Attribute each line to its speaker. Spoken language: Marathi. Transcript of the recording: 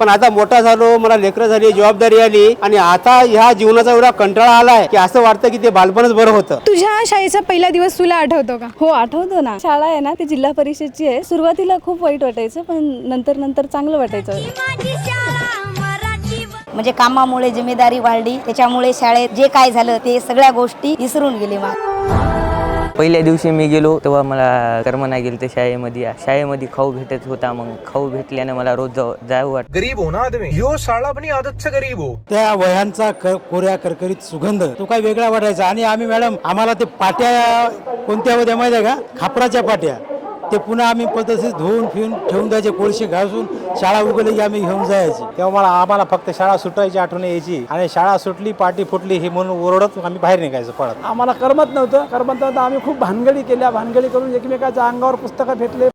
Speaker 1: पण आता मोठा झालो, मला लेकरं झाली, जबाबदारी आली आणि आता ह्या जीवनाचा एवढा कंटाळा आलाय की असं वाटतं की ते बालपणच बरं होतं.
Speaker 2: तुझ्या शाळेचा पहिला दिवस तुला आठवतो का?
Speaker 3: हो आठवतो ना. शाळा आहे ना ती जिल्हा परिषदची आहे. सुरुवातीला खूप वाईट वाटायचं पण नंतर चांगलं वाटायचं.
Speaker 4: म्हणजे कामामुळे जिम्मेदारी वाढली, त्याच्यामुळे शाळेत जे काय झालं ते सगळ्या गोष्टी विसरून गेली.
Speaker 5: पहिल्या दिवशी मी गेलो तेव्हा मला कर्म नाही गेलं ते शाळेमध्ये खाऊ भेटत होता. मग खाऊ भेटल्याने मला रोज जावं वाटत.
Speaker 6: गरीब हो ना आदमी, यो शाळा अपनी आदत से गरीब हो.
Speaker 1: त्या वह्यांचा कोऱ्या करकरीत सुगंध तो काय वेगळा वाटायचा. आणि आम्ही मॅडम आम्हाला ते पाट्या कोणत्या होत्या माहिती आहे का? खापराच्या पाट्या. ते पुन्हा आम्ही पद्धतशीर धुवून फिरून ठेवून द्यायचे, कोळशी घासून शाळा उघडली की आम्ही घेऊन जायची. तेव्हा आम्हाला फक्त शाळा सुटायची आठवण यायची आणि शाळा सुटली पाटी फुटली हे म्हणून ओरडत आम्ही बाहेर निघायचो पळत.
Speaker 7: आम्हाला करमत नव्हतं. आम्ही खूप भानगडी केल्या. भानगडी करून एकमेकाच्या अंगावर पुस्तकं फेकले.